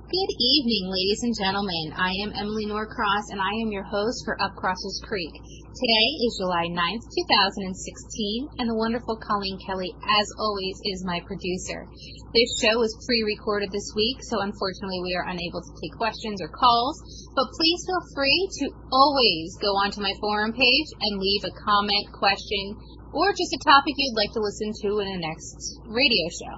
Good evening, ladies and gentlemen. I am Emily Norcross, and I am your host for Up Crosses Creek. Today is July 9th, 2016, and the wonderful Colleen Kelly, as always, is my producer. This show is pre-recorded this week, so unfortunately we are unable to take questions or calls, but please feel free to always go onto my forum page and leave a comment, question, or just a topic you'd like to listen to in the next radio show.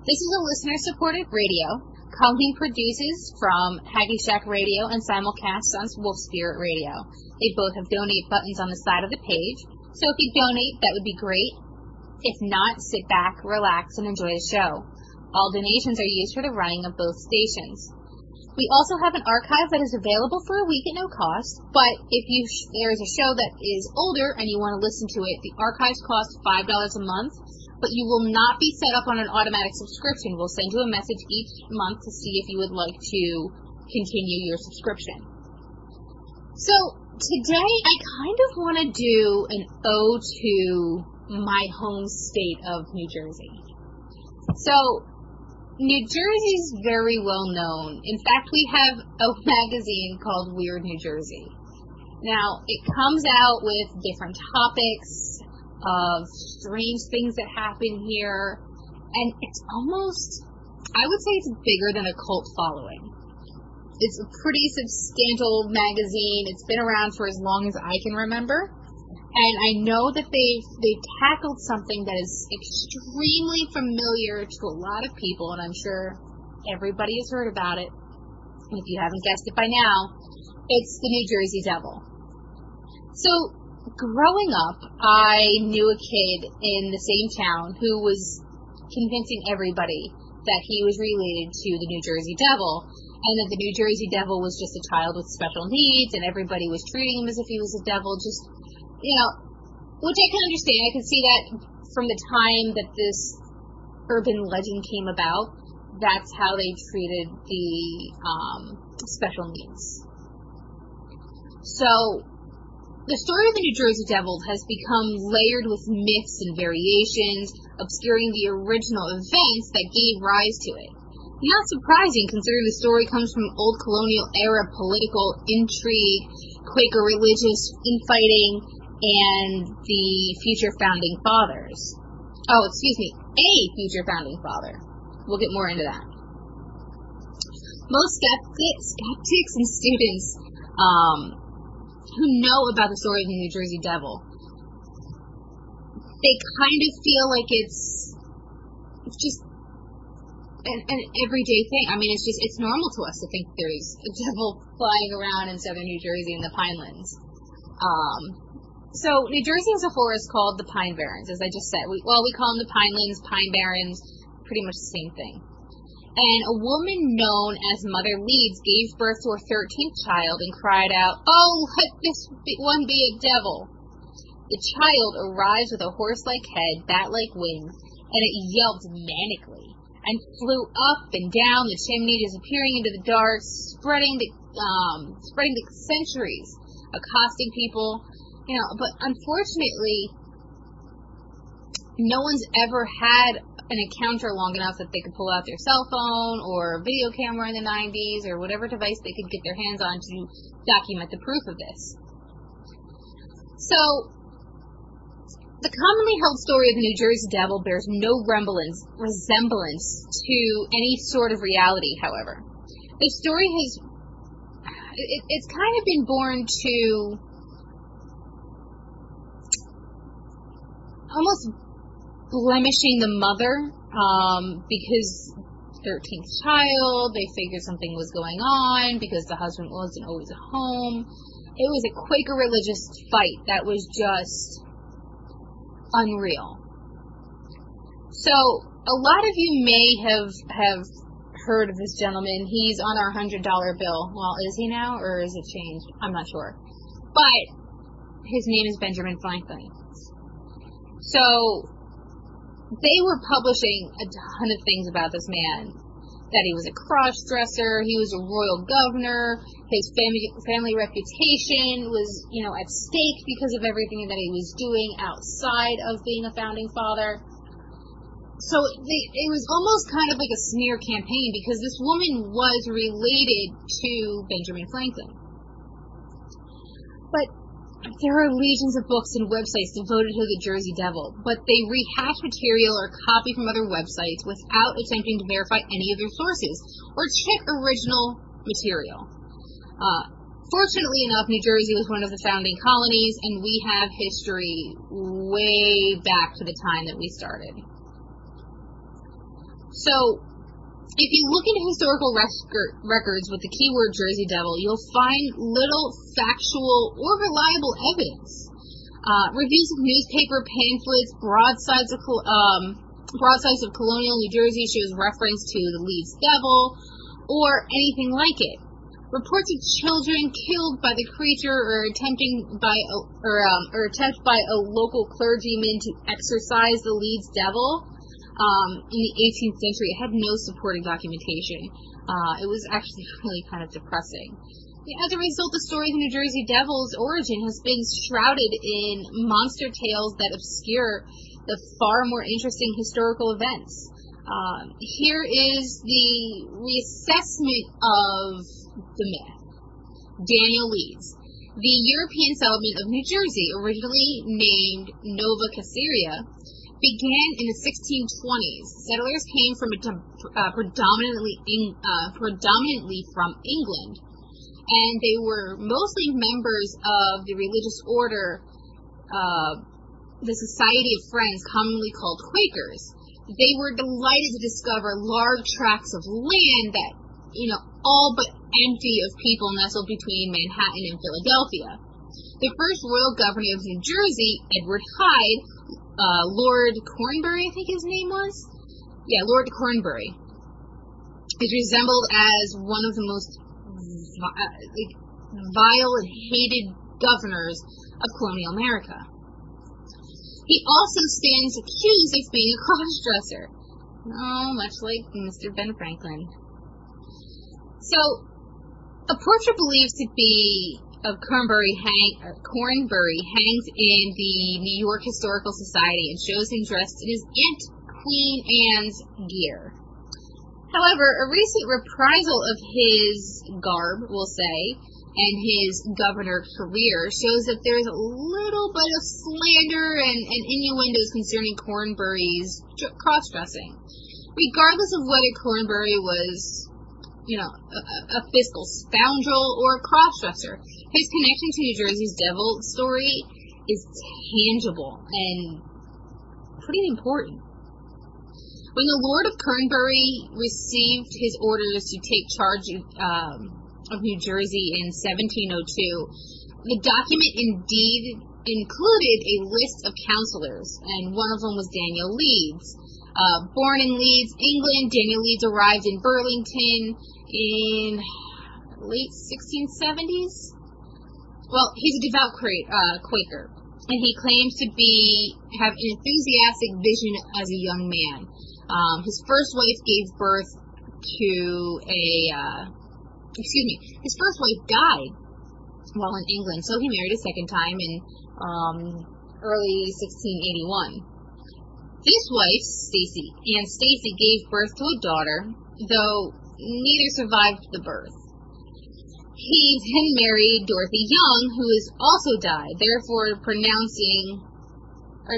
This is a listener-supported radio. Colleen produces from Haggy Shack Radio and simulcasts on Wolf Spirit Radio. They both have donate buttons on the side of the page, so if you donate, that would be great. If not, sit back, relax, and enjoy the show. All donations are used for the running of both stations. We also have an archive that is available for a week at no cost, but if there is a show that is older and you want to listen to it, the archives cost $5 a month, but you will not be set up on an automatic subscription. We'll send you a message each month to see if you would like to continue your subscription. So today I kind of want to do an ode to my home state of New Jersey. So New Jersey is very well known. In fact, we have a magazine called Weird New Jersey. Now, it comes out with different topics of strange things that happen here, and it's almost, I would say it's bigger than a cult following. It's a pretty substantial magazine. It's been around for as long as I can remember, and I know that they've tackled something that is extremely familiar to a lot of people, and I'm sure everybody has heard about it. And if you haven't guessed it by now, it's the New Jersey Devil. So, growing up, I knew a kid in the same town who was convincing everybody that he was related to the New Jersey Devil, and that the New Jersey Devil was just a child with special needs, and everybody was treating him as if he was a devil, just, which I can understand. I can see that from the time that this urban legend came about, that's how they treated the special needs. So, the story of the New Jersey Devil has become layered with myths and variations, obscuring the original events that gave rise to it. Not surprising, considering the story comes from old colonial era political intrigue, Quaker religious infighting, and the future founding fathers. A future founding father. We'll get more into that. Most skeptics and students, who know about the story of the New Jersey Devil, they kind of feel like it's just an everyday thing. I mean, it's normal to us to think there's a devil flying around in southern New Jersey in the Pinelands. So New Jersey as a whole is called the Pine Barrens, as I just said. We call them the Pinelands, Pine Barrens, pretty much the same thing. And a woman known as Mother Leeds gave birth to her 13th child and cried out, "Oh, let this one be a devil." The child arrives with a horse-like head, bat-like wings, and it yelped manically and flew up and down the chimney, disappearing into the dark, spreading the centuries, accosting people. But unfortunately, no one's ever had an encounter long enough that they could pull out their cell phone or video camera in the 90s or whatever device they could get their hands on to document the proof of this. So, the commonly held story of the New Jersey Devil bears no resemblance to any sort of reality, however. The story it's kind of been born to almost blemishing the mother, because 13th child, they figured something was going on because the husband wasn't always at home. It was a Quaker religious fight that was just unreal. So, a lot of you may have heard of this gentleman. He's on our $100 bill. Well, is he now, or is it changed? I'm not sure. But his name is Benjamin Franklin. So, they were publishing a ton of things about this man. That he was a cross-dresser, he was a royal governor, his family reputation was, at stake because of everything that he was doing outside of being a founding father. it was almost kind of like a smear campaign because this woman was related to Benjamin Franklin. But there are legions of books and websites devoted to the Jersey Devil, but they rehash material or copy from other websites without attempting to verify any of their sources or check original material. Fortunately enough, New Jersey was one of the founding colonies, and we have history way back to the time that we started. So, if you look into historical records with the keyword Jersey Devil, you'll find little factual or reliable evidence. Reviews of newspaper pamphlets, broadsides of colonial New Jersey shows reference to the Leeds Devil or anything like it. Reports of children killed by the creature or attempt by a local clergyman to exorcise the Leeds Devil in the 18th century, it had no supporting documentation. It was actually really kind of depressing. As a result, the story of the New Jersey Devil's origin has been shrouded in monster tales that obscure the far more interesting historical events. Here is the reassessment of the myth. Daniel Leeds. The European settlement of New Jersey, originally named Nova Caesarea, began in the 1620s. Settlers came from predominantly from England, and they were mostly members of the religious order, the Society of Friends, commonly called Quakers. They were delighted to discover large tracts of land that, all but empty of people nestled between Manhattan and Philadelphia. The first royal governor of New Jersey, Edward Hyde, Lord Cornbury, I think his name was? Yeah, Lord Cornbury, is resembled as one of the most vile and hated governors of colonial America. He also stands accused of being a cross-dresser. Oh, much like Mr. Ben Franklin. So, a portrait believed to be of Cornbury hangs in the New York Historical Society and shows him dressed in his Aunt Queen Anne's gear. However, a recent reprisal of his garb, we'll say, and his governor career shows that there's a little bit of slander and innuendos concerning Cornbury's cross-dressing. Regardless of whether Cornbury was a fiscal scoundrel or a cross-dresser, his connection to New Jersey's devil story is tangible and pretty important. When the Lord of Cornbury received his orders to take charge of New Jersey in 1702, the document indeed included a list of counselors, and one of them was Daniel Leeds. Born in Leeds, England, Daniel Leeds arrived in Burlington in late 1670s. Well, he's a devout Quaker, and he claims to have an enthusiastic vision as a young man. His first wife gave birth to his first wife died while in England, so he married a second time in early 1681. This wife, Aunt Stacy, gave birth to a daughter, though neither survived the birth. He then married Dorothy Young, who has also died, therefore producing 8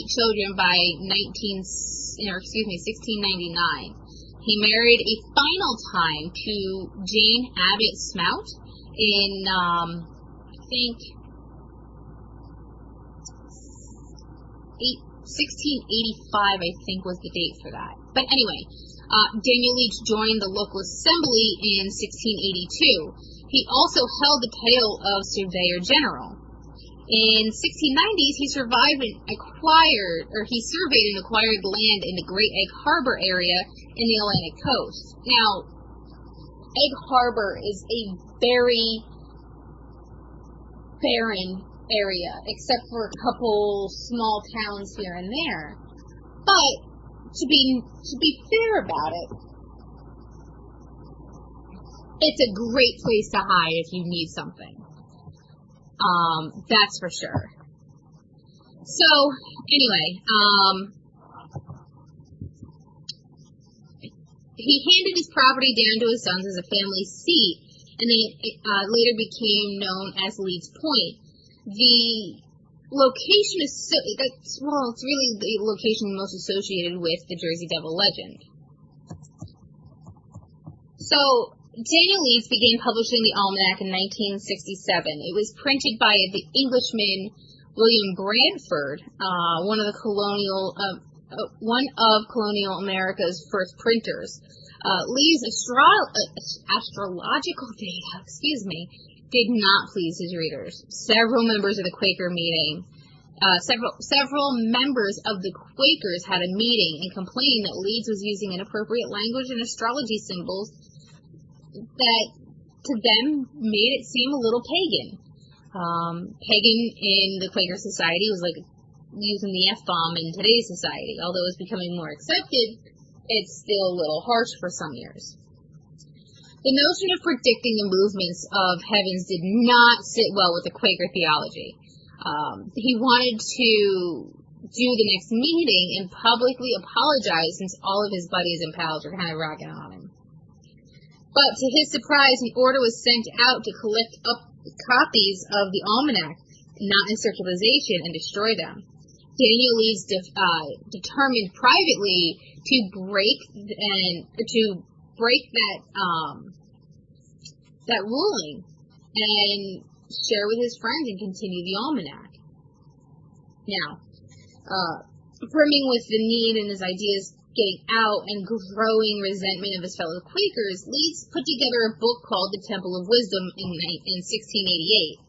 children by 1699. He married a final time to Jane Abbott Smout in, I think, 1685, I think, was the date for that. But anyway, Daniel Leeds joined the local assembly in 1682. He also held the title of Surveyor General. In 1690s, he surveyed and acquired land in the Great Egg Harbor area in the Atlantic coast. Now, Egg Harbor is a very barren area, except for a couple small towns here and there. But to be fair about it, it's a great place to hide if you need something. That's for sure. So, anyway, he handed his property down to his sons as a family seat, and then it later became known as Leeds Point. The location is it's really the location most associated with the Jersey Devil legend. So, Daniel Leeds began publishing the almanac in 1967. It was printed by the Englishman William Branford, one of colonial America's first printers. Leeds' astrological data, did not please his readers. Several members of the Quaker Quakers had a meeting and complained that Leeds was using inappropriate language and astrology symbols that to them made it seem a little pagan. Pagan in the Quaker society was like using the F-bomb in today's society. Although it's becoming more accepted, it's still a little harsh for some ears. The notion of predicting the movements of heavens did not sit well with the Quaker theology. He wanted to do the next meeting and publicly apologize since all of his buddies and pals were kind of ragging on him. But to his surprise, an order was sent out to collect up copies of the almanac, not in circulation, and destroy them. Daniel Leeds determined privately to break that ruling and share with his friends and continue the almanac. Now, brimming with the need and his ideas getting out and growing resentment of his fellow Quakers, Leeds put together a book called The Temple of Wisdom in 1688.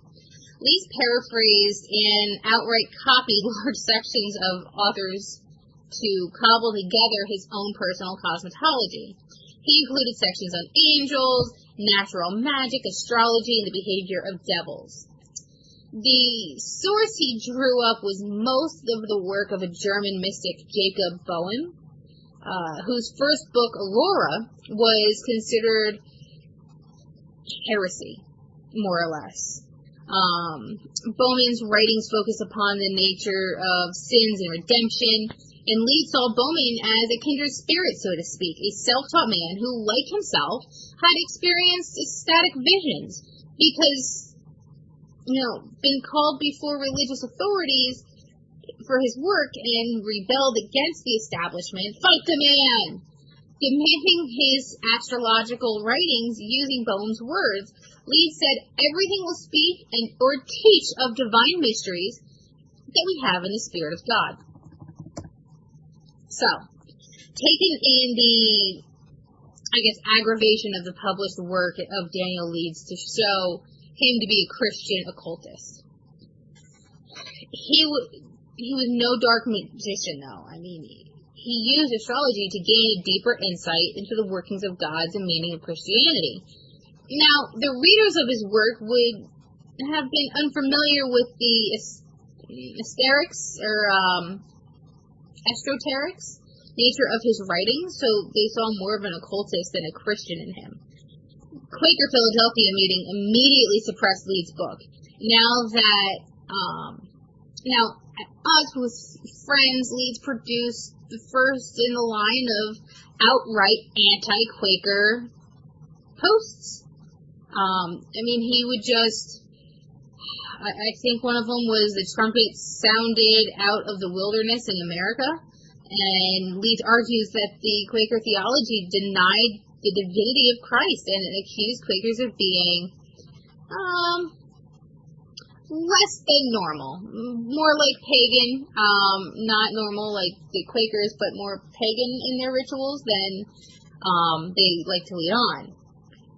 Leeds paraphrased and outright copied large sections of authors to cobble together his own personal cosmetology. He included sections on angels, natural magic, astrology, and the behavior of devils. The source he drew up was most of the work of a German mystic, Jacob Boehme, whose first book, Aurora, was considered heresy, more or less. Boehme's writings focus upon the nature of sins and redemption, and Leeds saw Boehme as a kindred spirit, so to speak, a self-taught man who, like himself, had experienced ecstatic visions because, been called before religious authorities for his work and rebelled against the establishment. Fight the man! Demanding his astrological writings using Boehme's words, Leeds said everything will speak or teach of divine mysteries that we have in the Spirit of God. So, taken in the, aggravation of the published work of Daniel Leeds to show him to be a Christian occultist. He was no dark magician, though. He used astrology to gain a deeper insight into the workings of gods and meaning of Christianity. Now, the readers of his work would have been unfamiliar with the esoterics nature of his writings, so they saw more of an occultist than a Christian in him. Quaker Philadelphia meeting immediately suppressed Leeds' book. At odds with friends, Leeds produced the first in the line of outright anti-Quaker posts. He would I think one of them was the trumpet sounded out of the wilderness in America, and Leeds argues that the Quaker theology denied the divinity of Christ and accused Quakers of being less than normal, more like pagan, not normal like the Quakers, but more pagan in their rituals than they like to lead on.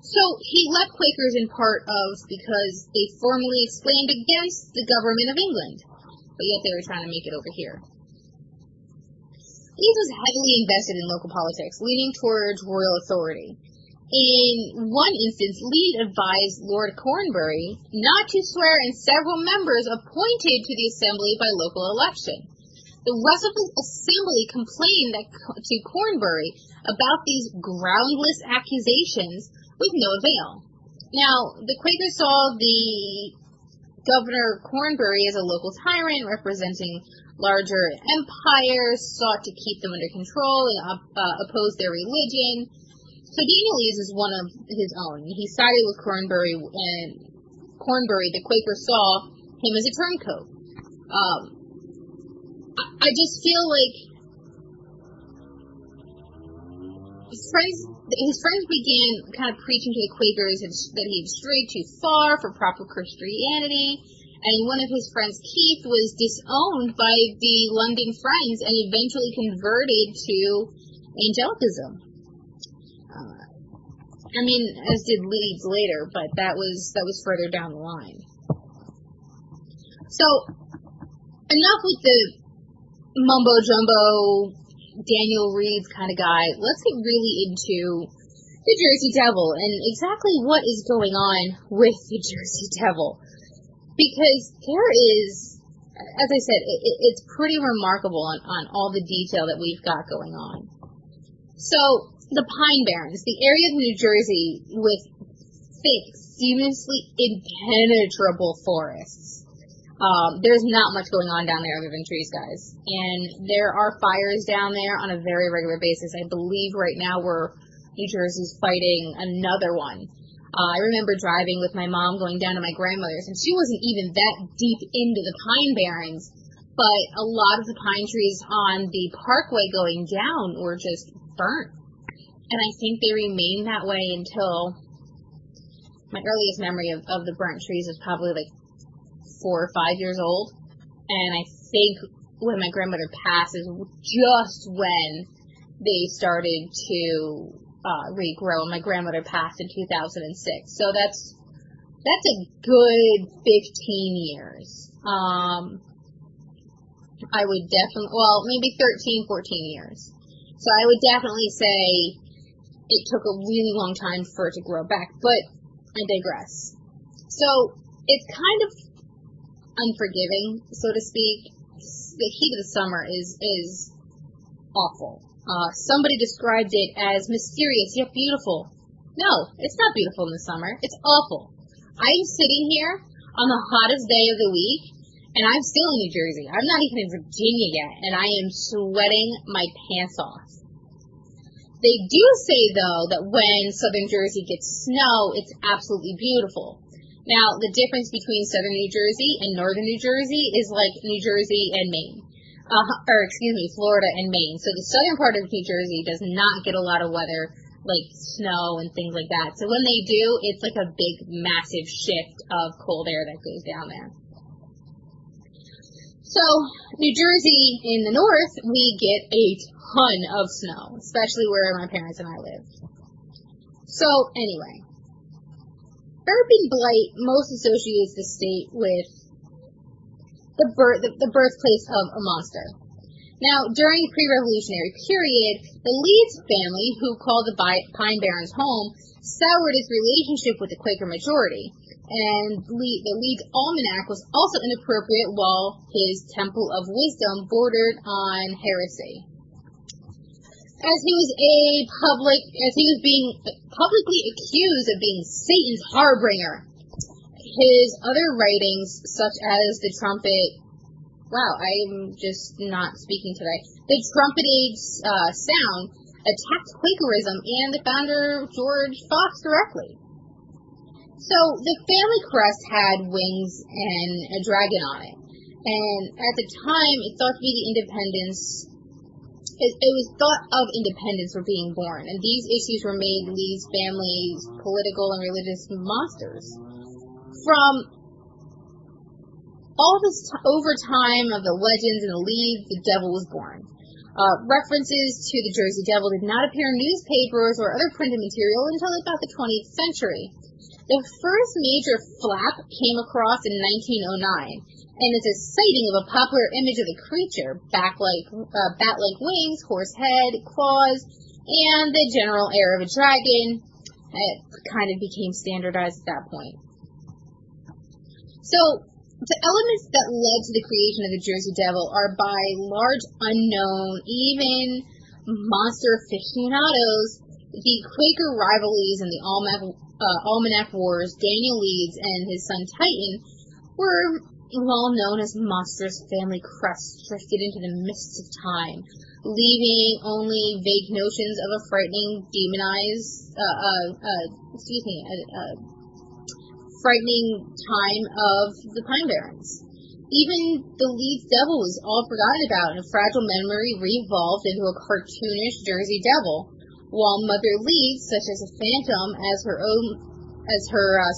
So he left Quakers in part because they formally exclaimed against the government of England, but yet they were trying to make it over here. Leeds was heavily invested in local politics, leaning towards royal authority. In one instance, Leeds advised Lord Cornbury not to swear in several members appointed to the Assembly by local election. The rest of the Assembly complained to Cornbury about these groundless accusations with no avail. Now, the Quakers saw the Governor Cornbury, as a local tyrant representing larger empires, sought to keep them under control and oppose their religion. So Daniel Leeds is one of his own. He sided with Cornbury, and Cornbury, the Quaker, saw him as a turncoat. I just feel like his friends began kind of preaching to the Quakers that he had strayed too far for proper Christianity, and one of his friends, Keith, was disowned by the London Friends and eventually converted to Angelicism. As did Leeds later, but that was further down the line. So, enough with the mumbo-jumbo Daniel Reed's kind of guy. Let's get really into the Jersey Devil and exactly what is going on with the Jersey Devil. Because there is, as I said, it's pretty remarkable on all the detail that we've got going on. So, the Pine Barrens, the area of New Jersey with thick, seamlessly impenetrable forests. There's not much going on down there other than trees, guys. And there are fires down there on a very regular basis. I believe right now New Jersey's fighting another one. I remember driving with my mom going down to my grandmother's, and she wasn't even that deep into the Pine Barrens, but a lot of the pine trees on the parkway going down were just burnt. And I think they remained that way until my earliest memory of the burnt trees was probably like 4 or 5 years old, and I think when my grandmother passed is just when they started to regrow, and my grandmother passed in 2006, so that's a good 15 years. I would definitely, maybe 13, 14 years. So I would definitely say it took a really long time for it to grow back, but I digress. So it's kind of unforgiving, so to speak. The heat of the summer is awful. Somebody described it as mysterious yet beautiful. No, it's not beautiful in the summer. It's awful. I'm sitting here on the hottest day of the week, and I'm still in New Jersey. I'm not even in Virginia yet, and I am sweating my pants off. They do say, though, that when southern Jersey gets snow, it's absolutely beautiful. Now, the difference between southern New Jersey and northern New Jersey is like New Jersey and Maine. Florida and Maine. So the southern part of New Jersey does not get a lot of weather, like snow and things like that. So when they do, it's like a big, massive shift of cold air that goes down there. So, New Jersey in the north, we get a ton of snow, especially where my parents and I lived. So, anyway, urban blight most associates the state with the birthplace of a monster. Now, during the pre-revolutionary period, the Leeds family, who called the Pine Barrens home, soured its relationship with the Quaker majority, and the Leeds Almanac was also inappropriate while his Temple of Wisdom bordered on heresy. As he was being publicly accused of being Satan's harbinger, his other writings, such as the trumpet, I'm just not speaking today, the trumpet age sound, attacked Quakerism and the founder, George Fox, directly. So, the family crest had wings and a dragon on it, and at the time, it thought to be the independence. It was thought of independence for being born, and these issues were made Lee's family's political and religious monsters. From all this over time of the legends and the Leeds, the devil was born. References to the Jersey Devil did not appear in newspapers or other printed material until about the 20th century. The first major flap came across in 1909. And it's a sighting of a popular image of the creature, bat-like wings, horse head, claws, and the general air of a dragon. It kind of became standardized at that point. So, the elements that led to the creation of the Jersey Devil are by large unknown, even monster aficionados, the Quaker rivalries and the Almanac Wars, Daniel Leeds and his son Titan, were well known as monstrous family crests drifted into the mists of time, leaving only vague notions of a frightening frightening time of the Pine Barrens. Even the Leeds Devil was all forgotten about, and a fragile memory revolved into a cartoonish Jersey Devil, while Mother Leeds, such as a phantom as her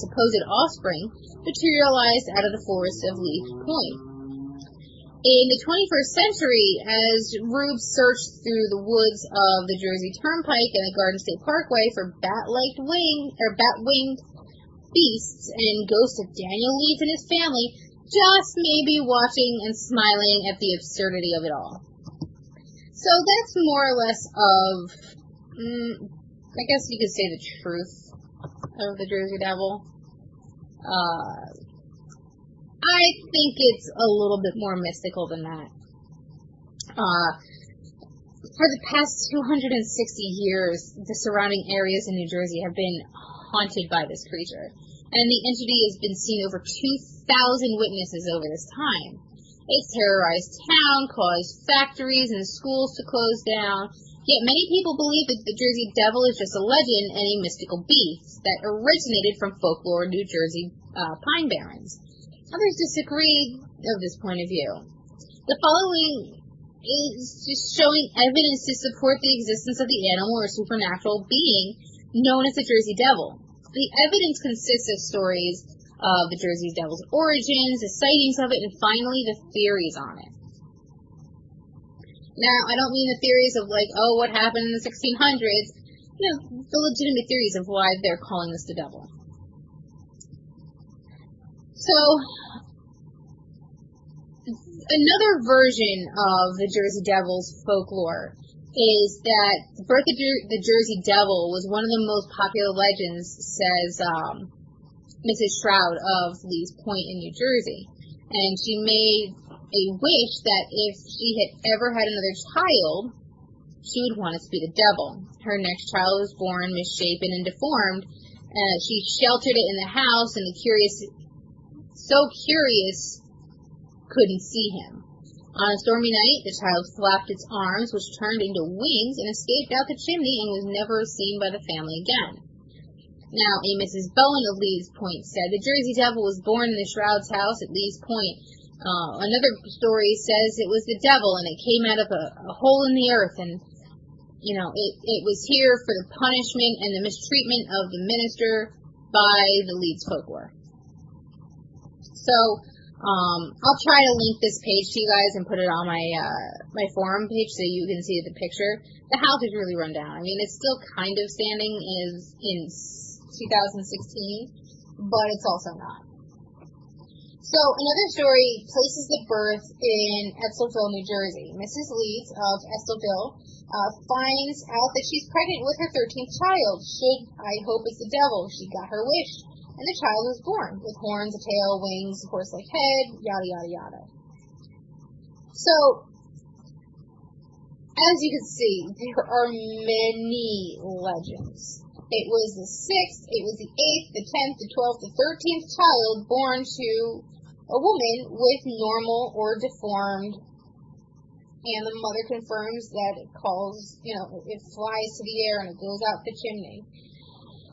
supposed offspring, materialized out of the forest of Leeds Point. In the 21st century, as rubes searched through the woods of the Jersey Turnpike and the Garden State Parkway for bat-winged beasts and ghosts of Daniel Leeds and his family, just maybe watching and smiling at the absurdity of it all. So that's more or less of, I guess you could say, the truth of the Jersey Devil. I think it's a little bit more mystical than that. For the past 260 years, the surrounding areas in New Jersey have been haunted by this creature, and the entity has been seen over 2,000 witnesses over this time. It's terrorized town, caused factories and schools to close down, yet many people believe that the Jersey Devil is just a legend and a mystical beast that originated from folklore in New Jersey Pine Barrens. Others disagree of this point of view. The following is just showing evidence to support the existence of the animal or supernatural being known as the Jersey Devil. The evidence consists of stories of the Jersey Devil's origins, the sightings of it, and finally the theories on it. Now, I don't mean the theories of like, oh, what happened in the 1600s, the legitimate theories of why they're calling this the devil. So, another version of the Jersey Devil's folklore is that the birth of the Jersey Devil was one of the most popular legends, says Mrs. Shroud of Leeds Point in New Jersey. And she made a wish that if she had ever had another child, she would want it to be the devil. Her next child was born misshapen and deformed. She sheltered it in the house, and the curious couldn't see him. On a stormy night, the child flapped its arms, which turned into wings, and escaped out the chimney and was never seen by the family again. Now, a Mrs. Bowen of Leeds Point said the Jersey Devil was born in the Shroud's house at Leeds Point. Another story says it was the devil, and it came out of a hole in the earth, and it was here for the punishment and the mistreatment of the minister by the Leeds folklore. So, I'll try to link this page to you guys and put it on my forum page so you can see the picture. The house is really run down. I mean, it's still kind of standing in 2016, but it's also not. So, another story places the birth in Etzelville, New Jersey. Mrs. Leeds of Etzelville finds out that she's pregnant with her 13th child. I hope it's the devil. She got her wish. And the child was born with horns, a tail, wings, a horse-like head, yada, yada, yada. So, as you can see, there are many legends. It was the 6th, it was the 8th, the 10th, the 12th, the 13th child born to a woman with normal or deformed, and the mother confirms that it it flies to the air and it goes out the chimney.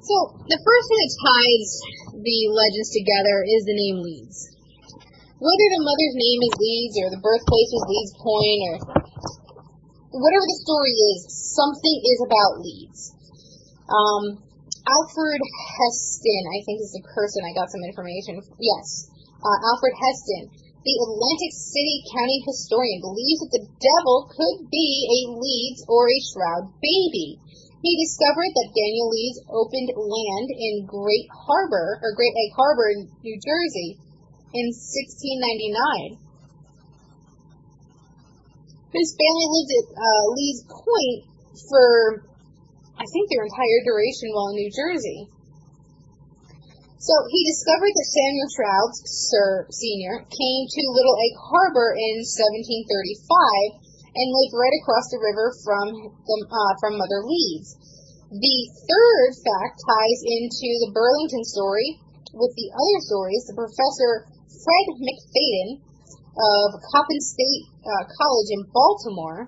So, the first thing that ties the legends together is the name Leeds. Whether the mother's name is Leeds or the birthplace was Leeds Point or whatever the story is, something is about Leeds. Alfred Heston, I think is the person I got some information. Yes, Alfred Heston, the Atlantic City County historian, believes that the devil could be a Leeds or a Shroud baby. He discovered that Daniel Leeds opened land in Great Egg Harbor in New Jersey in 1699. His family lived at Leeds Point for, I think, their entire duration while in New Jersey. So he discovered that Samuel Shroud, Sr., came to Little Egg Harbor in 1735 and lived right across the river from Mother Leeds. The third fact ties into the Burlington story with the other stories. The professor Fred McFadden of Coppin State College in Baltimore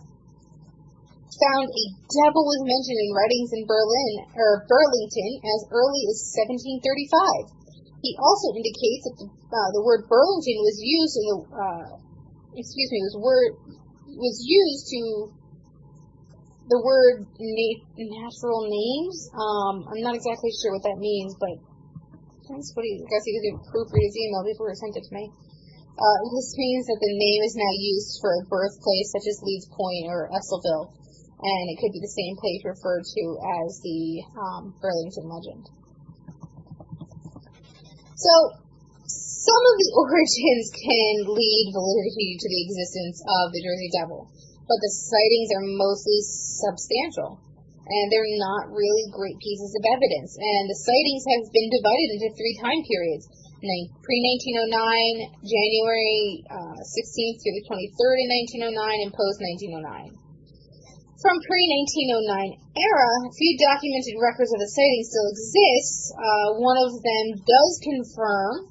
found a devil was mentioned in writings in Burlington as early as 1735. He also indicates that the word Burlington was used in the was used to the word natural names. I'm not exactly sure what that means, but I guess he didn't proofread his email before he sent it to me. This means that the name is now used for a birthplace such as Leeds Point or Esselville, and it could be the same place referred to as the Burlington legend. So, some of the origins can lead validity to the existence of the Jersey Devil, but the sightings are mostly substantial, and they're not really great pieces of evidence. And the sightings have been divided into 3 time periods: pre-1909, January 16th through the 23rd in 1909, and post-1909. From pre-1909 era, a few documented records of the sighting still exists. One of them does confirm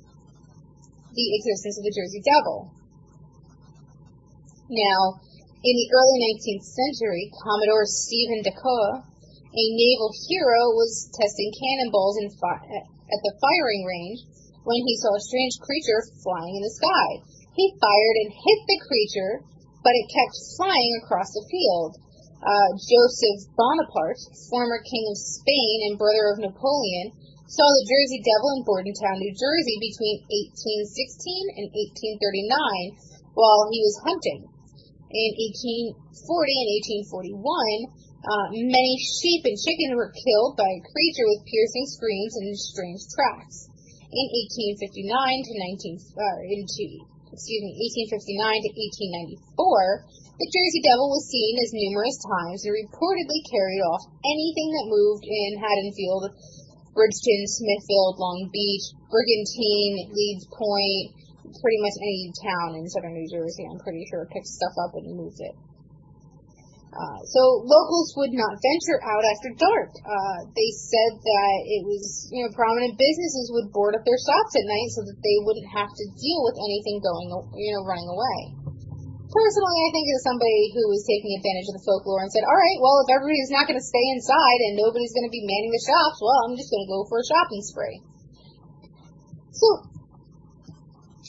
the existence of the Jersey Devil. Now, in the early 19th century, Commodore Stephen Decoy, a naval hero, was testing cannonballs at the firing range when he saw a strange creature flying in the sky. He fired and hit the creature, but it kept flying across the field. Joseph Bonaparte, former king of Spain and brother of Napoleon, saw the Jersey Devil in Bordentown, New Jersey between 1816 and 1839 while he was hunting. In 1840 and 1841, many sheep and chickens were killed by a creature with piercing screams and strange tracks. In 1859 to 1894, the Jersey Devil was seen as numerous times and reportedly carried off anything that moved in Haddonfield, Bridgeton, Smithfield, Long Beach, Brigantine, Leeds Point, pretty much any town in southern New Jersey. I'm pretty sure it picked stuff up and moved it. So locals would not venture out after dark. They said that it was, prominent businesses would board up their shops at night so that they wouldn't have to deal with anything running away. Personally, I think as somebody who was taking advantage of the folklore and said, all right, well, if everybody's not going to stay inside and nobody's going to be manning the shops, well, I'm just going to go for a shopping spree. So,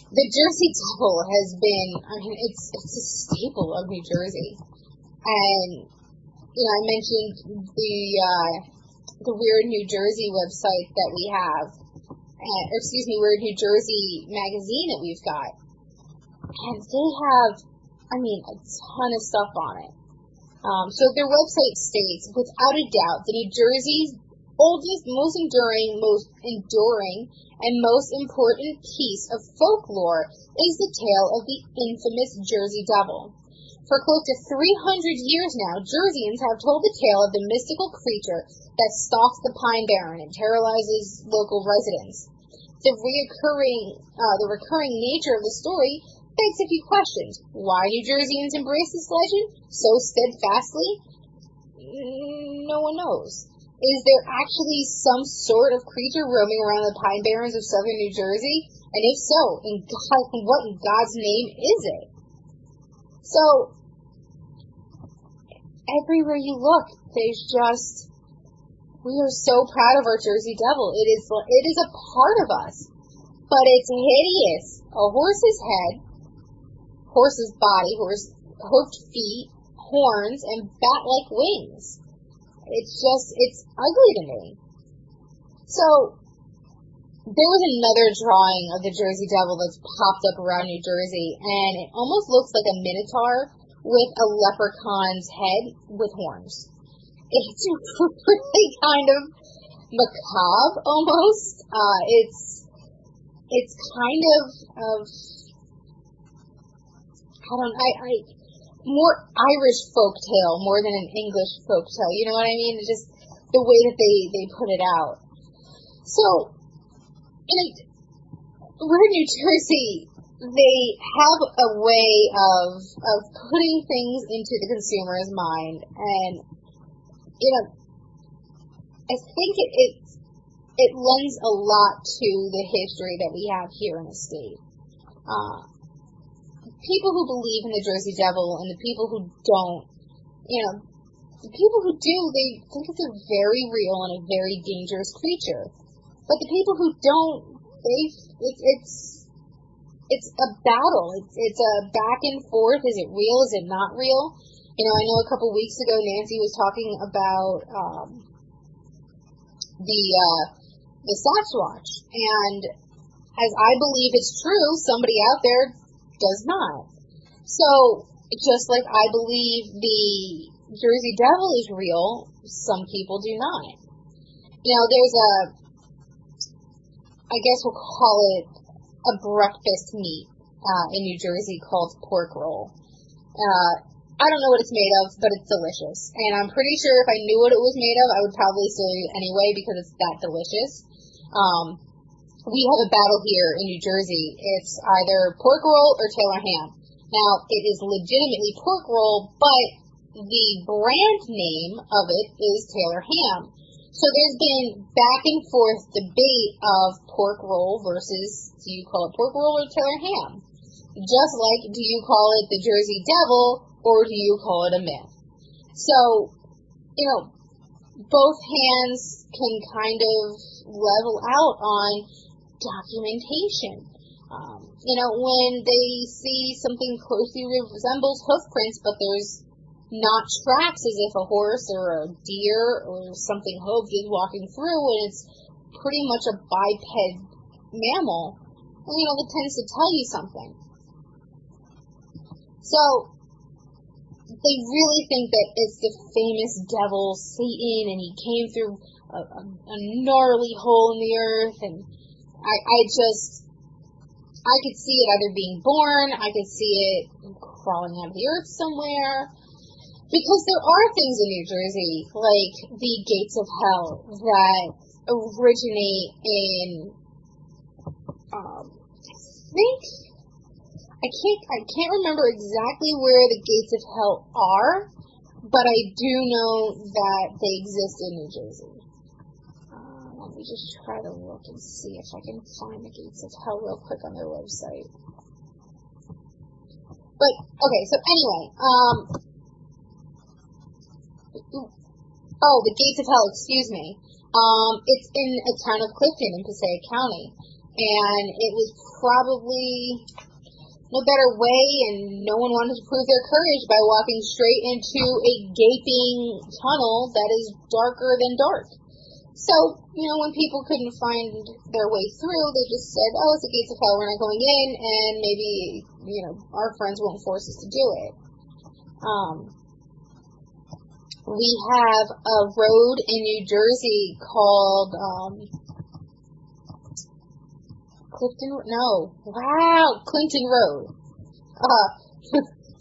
the Jersey Devil has been, it's a staple of New Jersey. And, I mentioned the Weird New Jersey website that we have, Weird New Jersey magazine that we've got. And they have, a ton of stuff on it. So their website states, without a doubt, the New Jersey's oldest, most enduring, and most important piece of folklore is the tale of the infamous Jersey Devil. For close to 300 years now, Jerseyans have told the tale of the mystical creature that stalks the Pine Barren and terrorizes local residents. The recurring nature of the story begs a few questions. Why New Jerseyans embrace this legend so steadfastly? No one knows. Is there actually some sort of creature roaming around the Pine Barrens of southern New Jersey? And if so, what in God's name is it? So, everywhere you look, there's just, we are so proud of our Jersey Devil. It is a part of us. But it's hideous. A horse's head, horse's body, hoofed feet, horns, and bat-like wings. It's ugly to me. So, there was another drawing of the Jersey Devil that's popped up around New Jersey, and it almost looks like a minotaur with a leprechaun's head with horns. It's really kind of macabre, almost. It's kind of more Irish folktale more than an English folktale. You know what I mean? It's just the way that they put it out. So, we're in New Jersey. They have a way of putting things into the consumer's mind, and I think it lends a lot to the history that we have here in the state. People who believe in the Jersey Devil and the people who don't, the people who do, they think it's a very real and a very dangerous creature. But the people who don't, it's a battle. It's a back and forth. Is it real? Is it not real? I know a couple weeks ago Nancy was talking about the Sasquatch, and as I believe it's true, somebody out there does not. So, just like I believe the Jersey Devil is real, some people do not. There's I guess we'll call it a breakfast meat in New Jersey called pork roll. I don't know what it's made of, but it's delicious. And I'm pretty sure if I knew what it was made of, I would probably say it anyway because it's that delicious. We have a battle here in New Jersey. It's either pork roll or Taylor ham. Now, it is legitimately pork roll, but the brand name of it is Taylor ham. So there's been back and forth debate of pork roll versus, do you call it pork roll or Taylor ham? Just like, do you call it the Jersey Devil or do you call it a myth? So, both hands can kind of level out on documentation. When they see something closely resembles hoof prints, but there's not tracks as if a horse or a deer or something hooved is walking through, and it's pretty much a biped mammal, that tends to tell you something. So, they really think that it's the famous devil Satan, and he came through a gnarly hole in the earth, and I could see it either being born, I could see it crawling out of the earth somewhere, because there are things in New Jersey, like the gates of hell, that originate in, I can't remember exactly where the gates of hell are, but I do know that they exist in New Jersey. Let me just try to look and see if I can find the gates of hell real quick on their website. But, okay, so anyway, the gates of hell, excuse me. It's in a town of Clifton in Passaic County, and it was probably no better way, and no one wanted to prove their courage by walking straight into a gaping tunnel that is darker than dark. So, when people couldn't find their way through, they just said, it's the gates of hell, we're not going in, and maybe, our friends won't force us to do it. We have a road in New Jersey called, Clinton Road.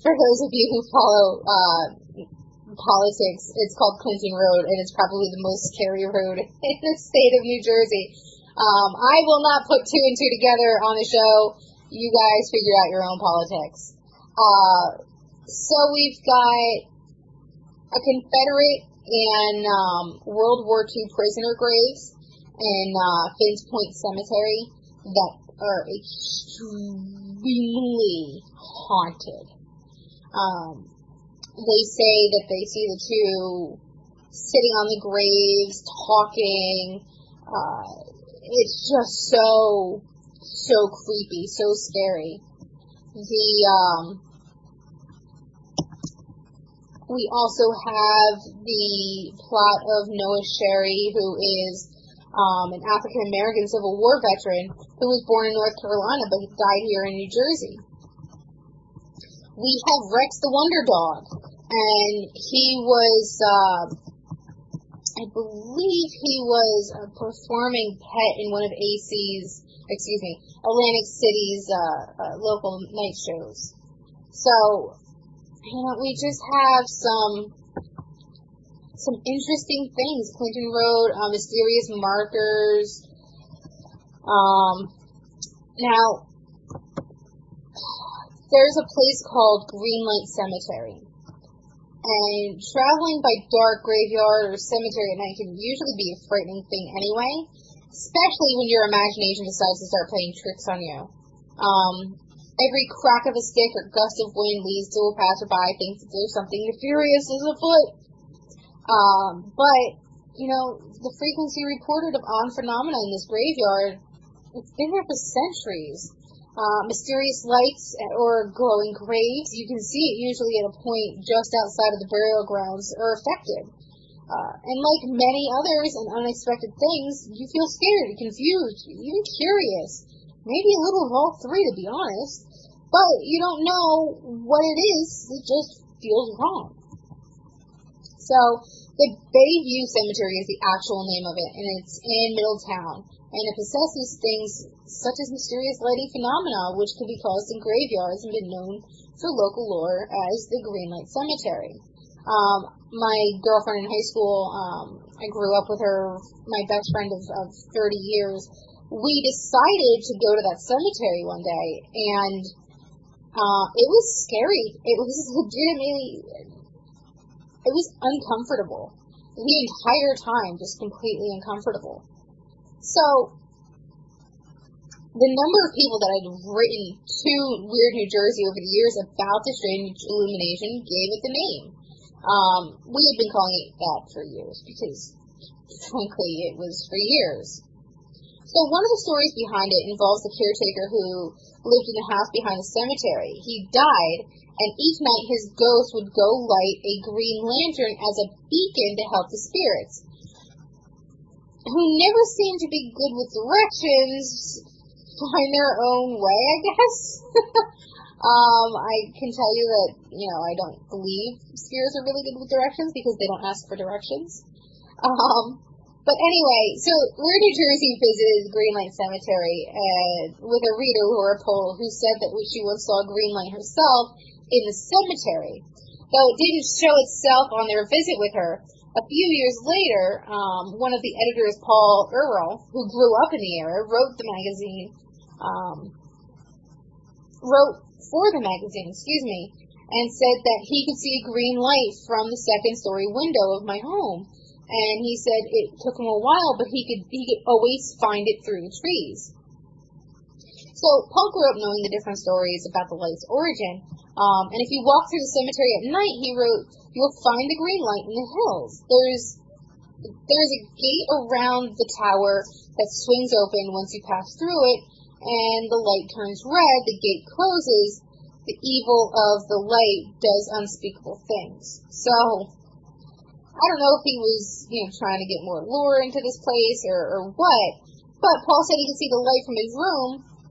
For those of you who follow politics, it's called Clinton Road, and it's probably the most scary road in the state of New Jersey. I will not put two and two together on the show. You guys figure out your own politics. So we've got a Confederate and World War II prisoner graves in Finns Point Cemetery that are extremely haunted. They say that they see the two sitting on the graves, talking. It's just so creepy, so scary. We also have the plot of Noah Sherry, who is an African-American Civil War veteran who was born in North Carolina but died here in New Jersey. We have Rex the Wonder Dog, and he was, I believe he was a performing pet in one of Atlantic City's local night shows. So, we just have some interesting things. Clinton Road, mysterious markers. Now, there's a place called Greenlight Cemetery. And traveling by dark graveyard or cemetery at night can usually be a frightening thing anyway, especially when your imagination decides to start playing tricks on you. Every crack of a stick or gust of wind leads to a passerby thinks that there's something nefarious is afoot. But, the frequency reported of odd phenomena in this graveyard, it's been there for centuries. Mysterious lights or glowing graves, you can see it usually at a point just outside of the burial grounds, are affected. And like many others and unexpected things, you feel scared, confused, even curious. Maybe a little of all three, to be honest. But you don't know what it is. It just feels wrong. So, the Bayview Cemetery is the actual name of it, and it's in Middletown. And it possesses things such as mysterious lighting phenomena, which can be caused in graveyards and been known for local lore as the Greenlight Cemetery. My girlfriend in high school, I grew up with her, my best friend of 30 years. We decided to go to that cemetery one day, and it was scary. It was legitimately, it was uncomfortable. The entire time, just completely uncomfortable. So, the number of people that I'd written to Weird New Jersey over the years about the strange illumination gave it the name. We had been calling it that for years, because, frankly, it was for years. So one of the stories behind it involves the caretaker who lived in the house behind the cemetery. He died, and each night his ghost would go light a green lantern as a beacon to help the spirits, who never seemed to be good with directions, find their own way, I guess. I can tell you that, I don't believe spirits are really good with directions because they don't ask for directions. But anyway, so Weird New Jersey visited Greenlight Cemetery with a reader, Laura Pohl, who said that she once saw Greenlight herself in the cemetery. Though it didn't show itself on their visit with her, a few years later, one of the editors, Paul Earl, who grew up in the area, wrote for the magazine, and said that he could see a green light from the second-story window of my home. And he said it took him a while, but he could always find it through the trees. So Paul grew up knowing the different stories about the light's origin. And if you walk through the cemetery at night, he wrote, you'll find the green light in the hills. There's a gate around the tower that swings open once you pass through it, and the light turns red, the gate closes, the evil of the light does unspeakable things. So, I don't know if he was, trying to get more lore into this place or what, but Paul said he could see the light from his room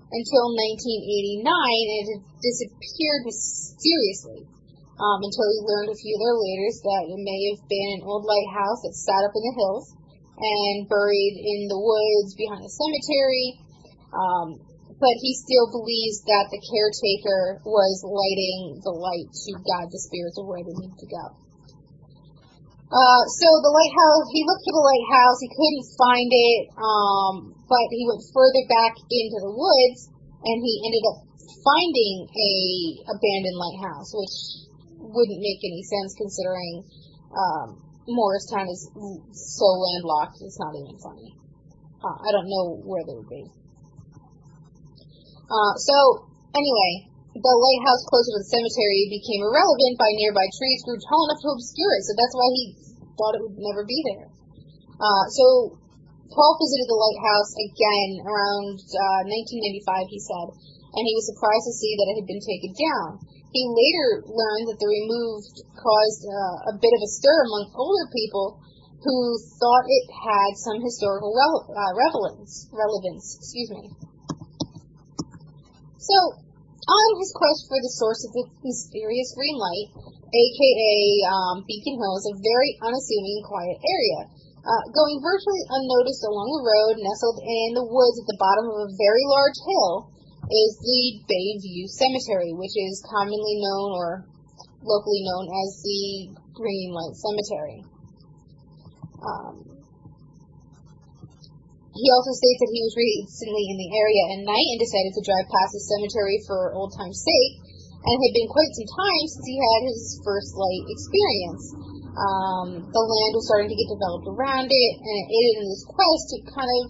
until 1989, and it had disappeared mysteriously, until he learned a few years later that it may have been an old lighthouse that sat up in the hills and buried in the woods behind the cemetery, but he still believes that the caretaker was lighting the light to guide the spirits of where they need to go. So the lighthouse, he looked for the lighthouse, he couldn't find it, but he went further back into the woods, and he ended up finding a abandoned lighthouse, which wouldn't make any sense considering, Morristown is so landlocked, it's not even funny. I don't know where they would be. So, anyway, the lighthouse closer to the cemetery became irrelevant by nearby trees grew tall enough to obscure it, so that's why he thought it would never be there. So Paul visited the lighthouse again around 1995, he said, and he was surprised to see that it had been taken down. He later learned that the removed caused a bit of a stir among older people who thought it had some historical relevance. So, on his quest for the source of the mysterious green light, aka Beacon Hill, is a very unassuming and quiet area. Going virtually unnoticed along the road, nestled in the woods at the bottom of a very large hill, is the Bayview Cemetery, which is commonly known or locally known as the Greenlight Cemetery. He also states that he was recently in the area at night and decided to drive past the cemetery for old time's sake, and it had been quite some time since he had his first light experience. The land was starting to get developed around it, and it aided in his quest to kind of,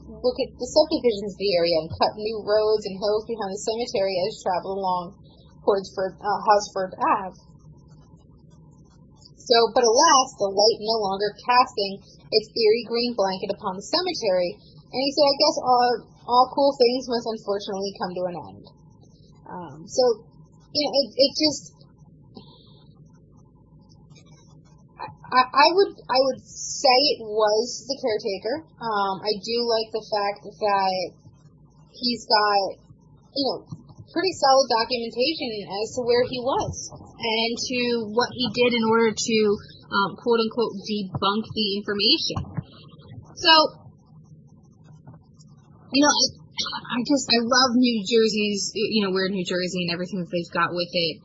look at the subdivisions of the area and cut new roads and hills behind the cemetery as traveled along towards Hosford Ave. So, but alas, the light no longer casting its eerie green blanket upon the cemetery, and he said, I guess all cool things must unfortunately come to an end. So, you know, it just, I would say it was the caretaker. I do like the fact that he's got, you know, pretty solid documentation as to where he was and to what he did in order to, quote unquote, debunk the information. So, you know, I love New Jersey's, you know, weird New Jersey and everything that they've got with it.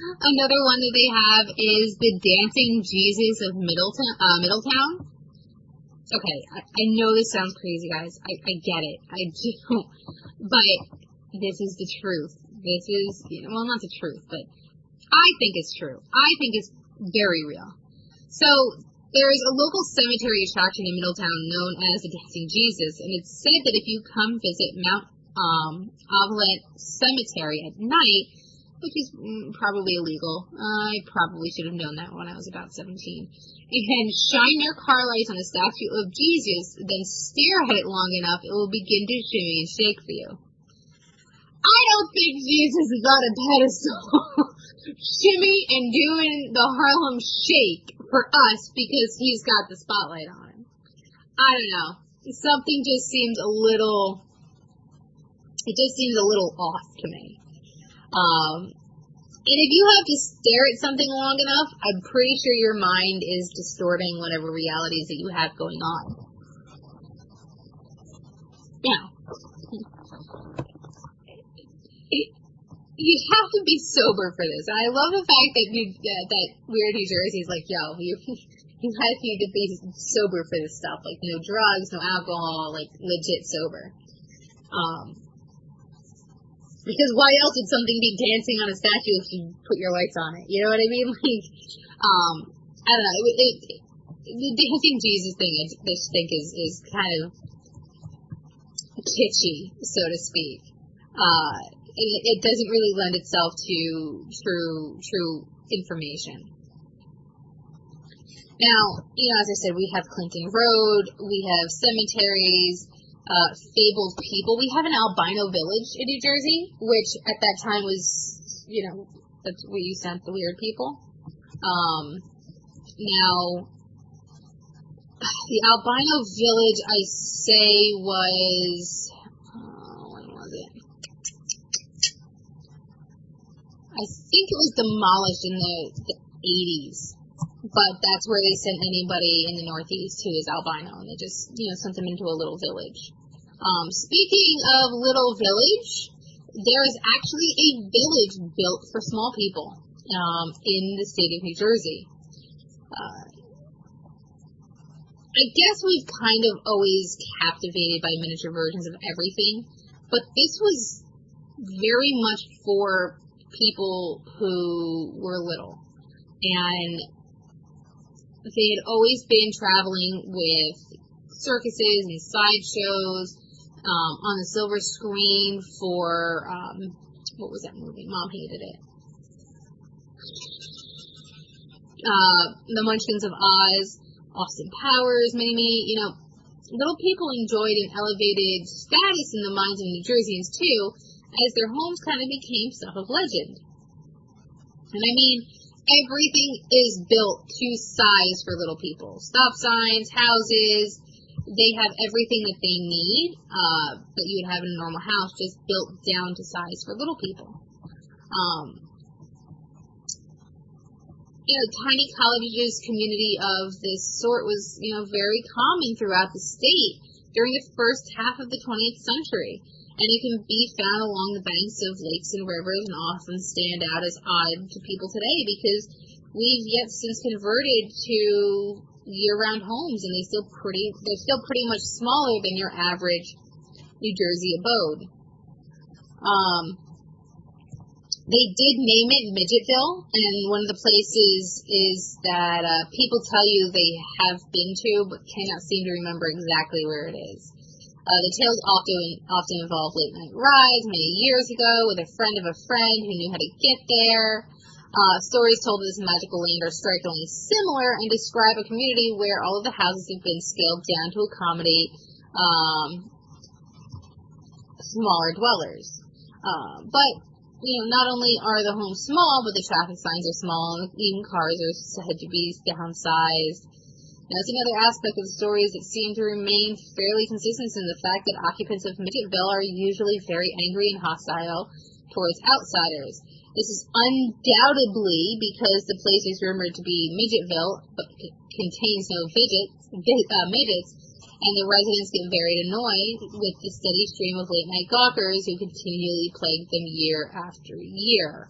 Another one that they have is the Dancing Jesus of Middletown. Okay, I know this sounds crazy, guys. I get it. I do. But this is the truth. This is, you know, well, not the truth, but I think it's true. I think it's very real. So, there's a local cemetery attraction in Middletown known as the Dancing Jesus, and it's said that if you come visit Mount Olivet Cemetery at night, which is probably illegal. I probably should have known that when I was about 17. And shine your car lights on the statue of Jesus, then stare at it long enough, it will begin to shimmy and shake for you. I don't think Jesus is on a pedestal shimmy and doing the Harlem Shake for us because he's got the spotlight on him. I don't know. Something just seems a little off to me. And if you have to stare at something long enough, I'm pretty sure your mind is distorting whatever realities that you have going on. Now, you have to be sober for this. And I love the fact that that Weird New Jersey is like, yo, you have to be sober for this stuff. Like, no drugs, no alcohol, like, legit sober. Because why else would something be dancing on a statue if you put your lights on it? You know what I mean? Like, I don't know. The Dancing Jesus thing, I just think is kind of kitschy, so to speak. It doesn't really lend itself to true information. Now, you know, as I said, we have Clinton Road, we have cemeteries, fabled people. We have an albino village in New Jersey, which at that time was, you know, that's where you sent the weird people. Now, the albino village, I say, was, when was it? I think it was demolished in the 80s. But that's where they sent anybody in the Northeast who is albino, and they just, you know, sent them into a little village. Speaking of little village, there is actually a village built for small people in the state of New Jersey. I guess we've kind of always captivated by miniature versions of everything, but this was very much for people who were little. And they had always been traveling with circuses and sideshows on the silver screen for, what was that movie? Mom hated it. The Munchkins of Oz, Austin Powers, many, you know, little people enjoyed an elevated status in the minds of New Jerseyans too, as their homes kind of became stuff of legend. And I mean, everything is built to size for little people. Stop signs, houses, they have everything that they need, that you would have in a normal house, just built down to size for little people. You know, tiny cottages community of this sort was, you know, very common throughout the state during the first half of the 20th century. And it can be found along the banks of lakes and rivers and often stand out as odd to people today because we've yet since converted to year-round homes, and they're still pretty much smaller than your average New Jersey abode. They did name it Midgetville, and one of the places is that people tell you they have been to, but cannot seem to remember exactly where it is. The tales often involve late night rides many years ago with a friend of a friend who knew how to get there. Stories told of this magical land are strikingly similar and describe a community where all of the houses have been scaled down to accommodate smaller dwellers. But not only are the homes small, but the traffic signs are small, and even cars are said to be downsized. Now, it's another aspect of the stories that seem to remain fairly consistent in the fact that occupants of Midgetville are usually very angry and hostile towards outsiders. This is undoubtedly because the place is rumored to be Midgetville, but contains no midgets, and the residents get very annoyed with the steady stream of late-night gawkers who continually plague them year after year.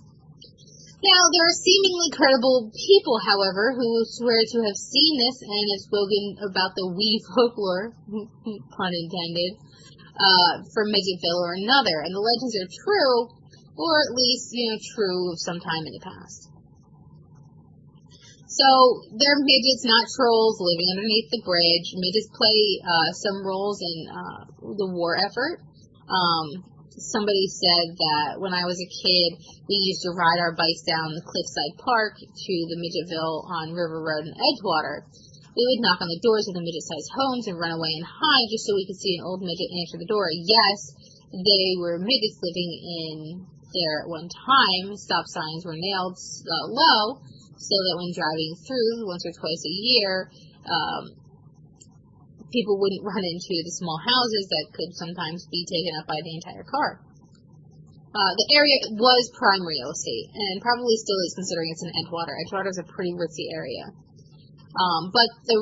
Now, there are seemingly credible people, however, who swear to have seen this and have spoken about the wee folklore, pun intended, from Midgetville or another, and the legends are true, or at least, true of some time in the past. So, they're midgets, not trolls, living underneath the bridge. Midgets play some roles in the war effort. Somebody said that when I was a kid, we used to ride our bikes down the Cliffside Park to the Midgetville on River Road in Edgewater. We would knock on the doors of the midget-sized homes and run away and hide just so we could see an old midget answer the door. Yes, they were midgets living in there at one time. Stop signs were nailed low, so that when driving through once or twice a year, people wouldn't run into the small houses that could sometimes be taken up by the entire car. The area was prime real estate, and probably still is considering it's in Edgewater. Edgewater is a pretty ritzy area. But the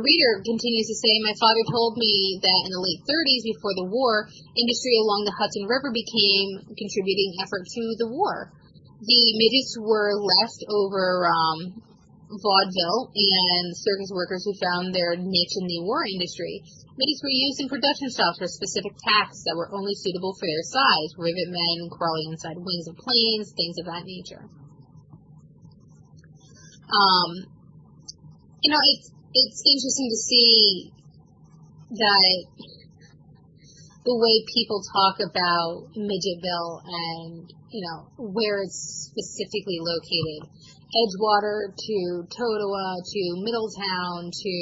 reader continues to say, my father told me that in the late 30s, before the war, industry along the Hudson River became a contributing effort to the war. The midgets were left over vaudeville and circus workers who found their niche in the war industry. Midgets were used in production shops for specific tasks that were only suitable for their size, rivet men crawling inside wings of planes, things of that nature. It's interesting to see that the way people talk about Midgetville and, where it's specifically located. Edgewater to Totowa to Middletown to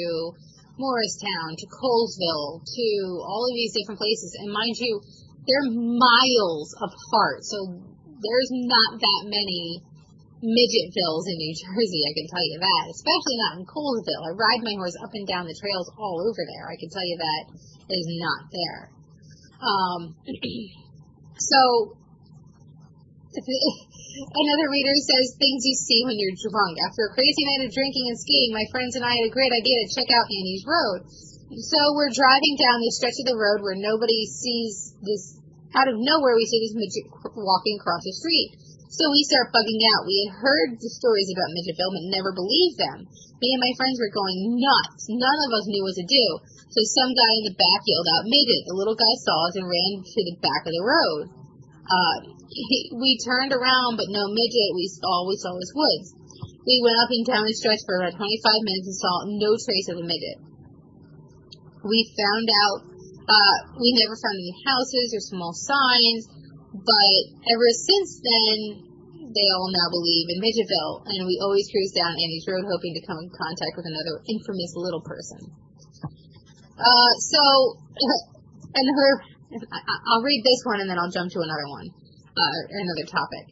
Morristown to Colesville to all of these different places. And mind you, they're miles apart, so there's not that many Midgetvilles in New Jersey, I can tell you that, especially not in Colesville. I ride my horse up and down the trails all over there. I can tell you that is not there. Another reader says, things you see when you're drunk. After a crazy night of drinking and skiing, my friends and I had a great idea to check out Annie's Road. So we're driving down this stretch of the road where nobody sees this, out of nowhere we see this midget walking across the street. So we start bugging out. We had heard the stories about Midgetville, but never believed them. Me and my friends were going nuts. None of us knew what to do. So some guy in the back yelled out, midget. The little guy saw us and ran to the back of the road. We turned around, but no midget. All we saw was woods. We went up and down the stretch for about 25 minutes and saw no trace of the midget. We found out, we never found any houses or small signs, but ever since then, they all now believe in Midgetville, and we always cruise down Annie's Road hoping to come in contact with another infamous little person. I'll read this one and then I'll jump to another one, another topic.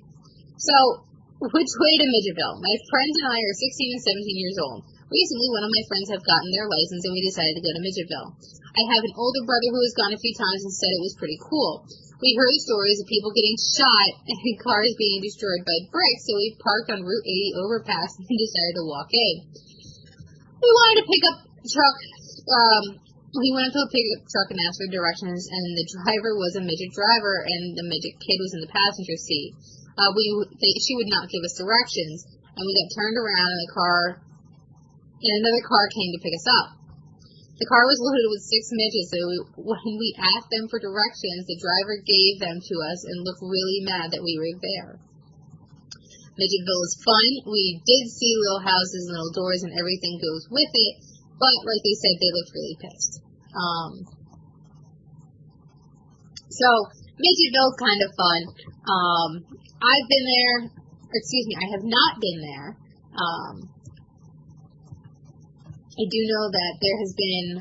So, which way to Midgetville? My friends and I are 16 and 17 years old. Recently, one of my friends have gotten their license and we decided to go to Midgetville. I have an older brother who has gone a few times and said it was pretty cool. We heard stories of people getting shot and cars being destroyed by bricks, so we parked on Route 80 overpass and decided to walk in. We wanted to pick up a truck. We went to a pickup truck and asked for directions, and the driver was a midget driver, and the midget kid was in the passenger seat. She would not give us directions, and we got turned around in the car, and another car came to pick us up. The car was loaded with 6 midgets, so when we asked them for directions, the driver gave them to us and looked really mad that we were there. Midgetville is fun. We did see little houses and little doors and everything goes with it, but like they said, they looked really pissed. So Midgetville is kind of fun. I've been there, I have not been there. I do know that there has been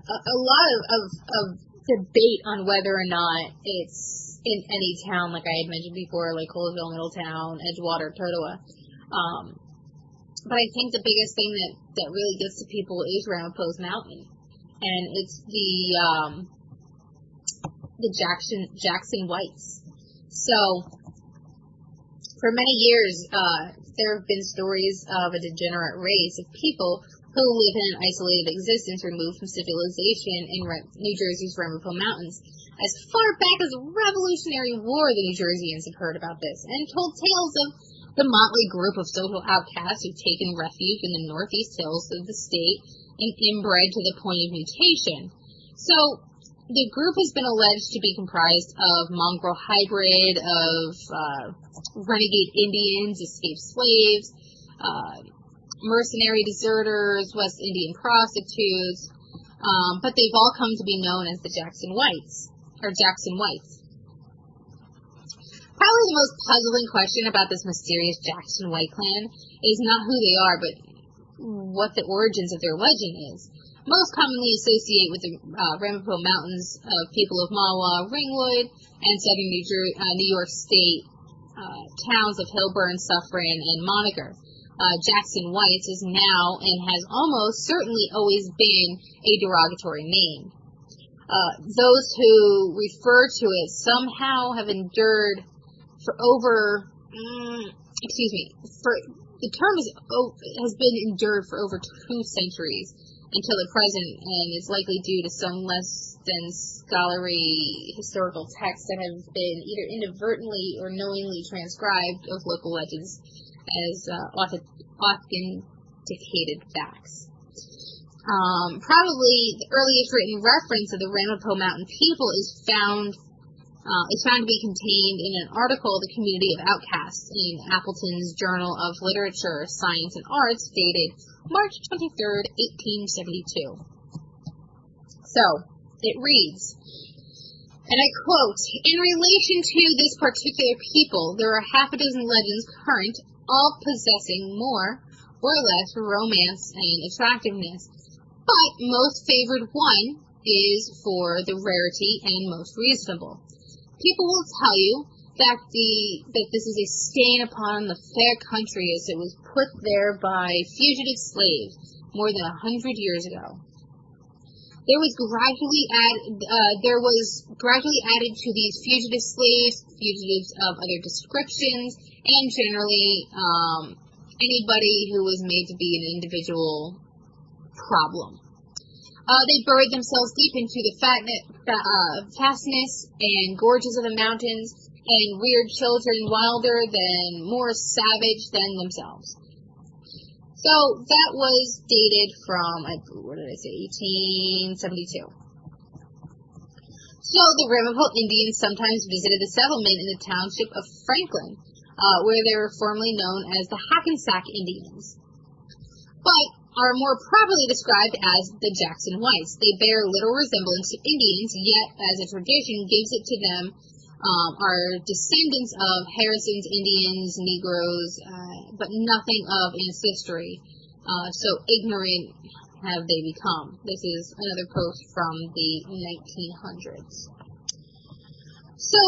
a lot of debate on whether or not it's in any town, like I had mentioned before, like Colesville, Middletown, Edgewater, Totowa. But I think the biggest thing that really gets to people is Ramapo's Mountain, and it's the Jackson Whites. So for many years, there have been stories of a degenerate race of people who live in an isolated existence removed from civilization in New Jersey's Ramapo Mountains. As far back as the Revolutionary War, the New Jerseyans have heard about this and told tales of the motley group of social outcasts who've taken refuge in the northeast hills of the state and inbred to the point of mutation. So the group has been alleged to be comprised of mongrel hybrid, of renegade Indians, escaped slaves, mercenary deserters, West Indian prostitutes, but they've all come to be known as the Jackson Whites. Probably the most puzzling question about this mysterious Jackson White clan is not who they are, but what the origins of their legend is. Most commonly associate with the Ramapo Mountains of people of Mahwah, Ringwood, and southern New York State towns of Hillburn, Suffern, and Moniker. Jackson Whites is now and has almost certainly always been a derogatory name. Those who refer to it somehow have endured for over, the term has been endured for over 2 centuries until the present, and is likely due to some less than scholarly historical texts that have been either inadvertently or knowingly transcribed of local legends as authenticated facts. Probably the earliest written reference of the Ramapo Mountain people is found to be contained in an article of the Community of Outcasts in Appleton's Journal of Literature, Science, and Arts, dated March 23rd, 1872. So, it reads, and I quote, "In relation to this particular people, there are half a dozen legends current, all possessing more or less romance and attractiveness, but most favored one is for the rarity and most reasonable. People will tell you that this is a stain upon the fair country as it was put there by fugitive slaves more than 100 years ago. There was gradually added to these fugitive slaves, fugitives of other descriptions, and generally anybody who was made to be an individual problem. They buried themselves deep into the fastness and gorges of the mountains, and reared children wilder than, more savage than themselves." So that was dated from, 1872. So the Ramapo Indians sometimes visited the settlement in the township of Franklin, where they were formerly known as the Hackensack Indians, but are more properly described as the Jackson Whites. They bear little resemblance to Indians, yet, as a tradition gives it to them, are descendants of Harrison's Indians, Negroes, but nothing of ancestry. So ignorant have they become. This is another post from the 1900s. So,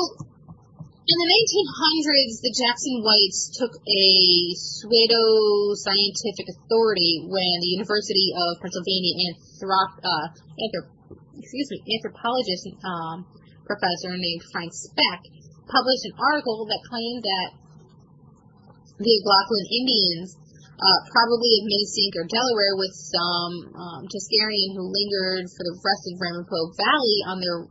in the 1900s, the Jackson Whites took a pseudo-scientific authority when the University of Pennsylvania anthropologist professor named Frank Speck published an article that claimed that the Algonquin Indians, probably of Minnesink or Delaware, with some Tuscarayan who lingered for the rest of Ramapo Valley on their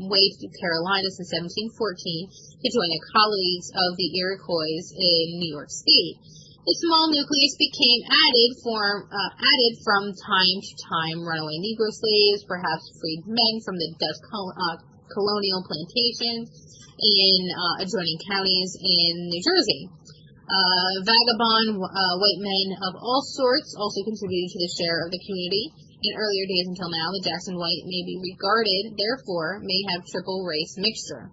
way to the Carolinas in 1714 to join their colleagues of the Iroquois in New York State. The small nucleus became added from time to time runaway Negro slaves, perhaps freed men from the Dutch colonial plantations in adjoining counties in New Jersey. Vagabond white men of all sorts also contributed to the share of the community. In earlier days until now, the Jackson white may be regarded, therefore, may have triple race mixture.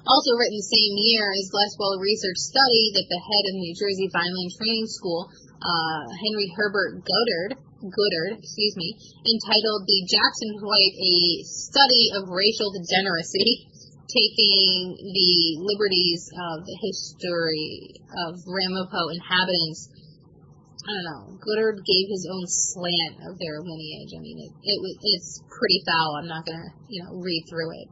Also written the same year is less well-researched study that the head of New Jersey Violin Training School, Henry Herbert Goddard, entitled The Jackson White, A Study of Racial Degeneracy, taking the liberties of the history of Ramapo inhabitants. I don't know, Goddard gave his own slant of their lineage. I mean, it's pretty foul. I'm not going to, read through it.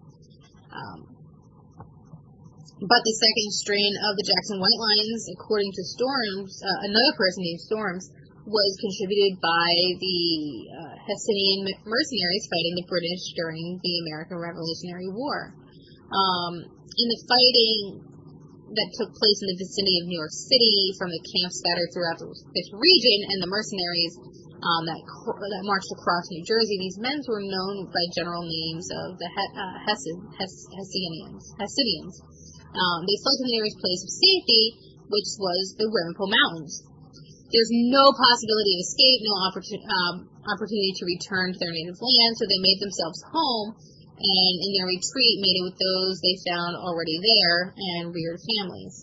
But the second strain of the Jackson White lines, according to Storms, another person named Storms, was contributed by the Hessian mercenaries fighting the British during the American Revolutionary War. In the fighting that took place in the vicinity of New York City, from the camps scattered throughout this region, and the mercenaries that marched across New Jersey, these men were known by general names of the Hessians. They fled to the nearest place of safety, which was the Ramapo Mountains. There's no possibility of escape, no opportunity to return to their native land, so they made themselves home, and in their retreat mated with those they found already there and reared families.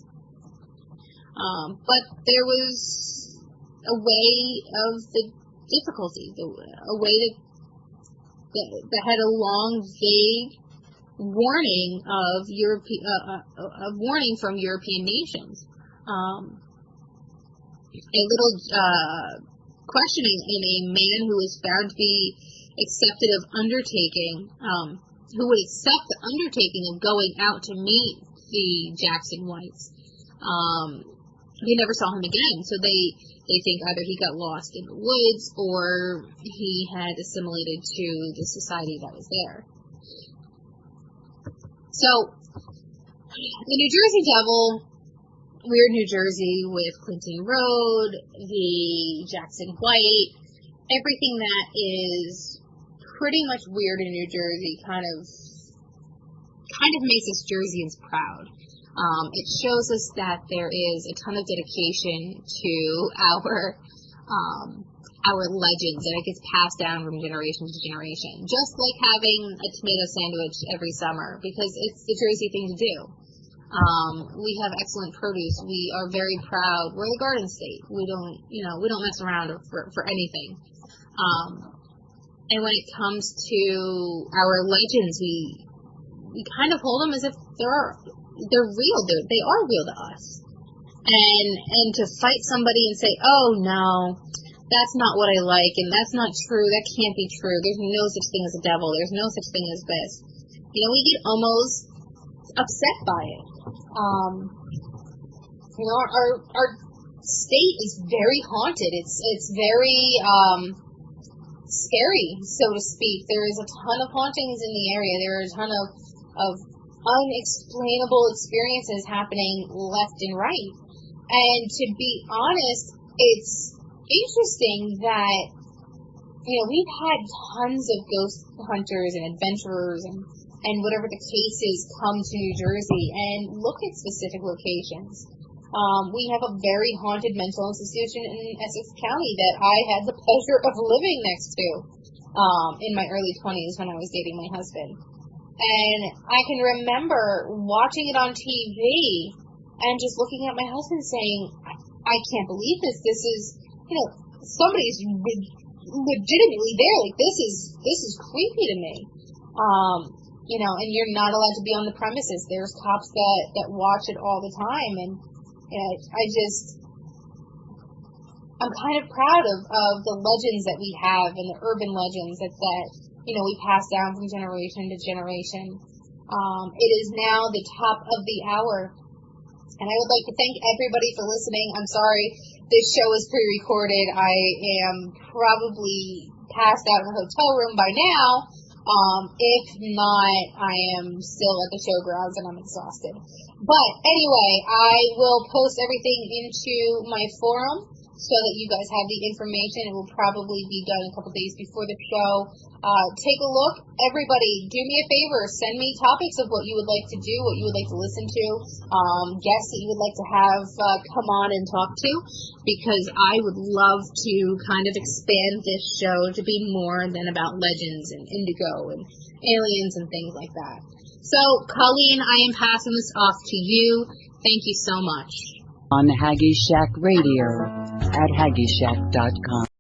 But there was a way of the difficulty, a way that had a long, vague warning of warning from European nations. A little questioning in a man who was found to be accepted of undertaking, who would accept the undertaking of going out to meet the Jackson Whites. They never saw him again, so they think either he got lost in the woods or he had assimilated to the society that was there. So, the New Jersey Devil, Weird New Jersey with Clinton Road, the Jackson White, everything that is pretty much weird in New Jersey kind of makes us Jerseyans proud. It shows us that there is a ton of dedication to our legends, and it gets passed down from generation to generation. Just like having a tomato sandwich every summer, because it's the Jersey thing to do. We have excellent produce. We are very proud. We're the Garden State. We don't mess around for anything. And when it comes to our legends, we kind of hold them as if they're real. They are real to us. And to fight somebody and say, oh no, that's not what I like, and that's not true, that can't be true, there's no such thing as a devil, there's no such thing as this. We get almost upset by it. Our state is very haunted. It's very scary, so to speak. There is a ton of hauntings in the area. There are a ton of unexplainable experiences happening left and right. And to be honest, it's interesting that, we've had tons of ghost hunters and adventurers and whatever the case is come to New Jersey and look at specific locations. We have a very haunted mental institution in Essex County that I had the pleasure of living next to in my early 20s when I was dating my husband. And I can remember watching it on TV and just looking at my husband saying, I can't believe this. This is, somebody's legitimately there. Like, this is creepy to me. And you're not allowed to be on the premises. There's cops that watch it all the time. And I'm kind of proud of the legends that we have and the urban legends that we pass down from generation to generation. It is now the top of the hour. And I would like to thank everybody for listening. I'm sorry, this show is pre-recorded. I am probably passed out in a hotel room by now. If not, I am still at the showgrounds and I'm exhausted. But anyway, I will post everything into my forum so that you guys have the information. It will probably be done a couple days before the show. Take a look. Everybody, do me a favor. Send me topics of what you would like to do, what you would like to listen to, guests that you would like to have come on and talk to, because I would love to kind of expand this show to be more than about legends and indigo and aliens and things like that. So, Colleen, I am passing this off to you. Thank you so much. On Haggy Shack Radio at haggyshack.com.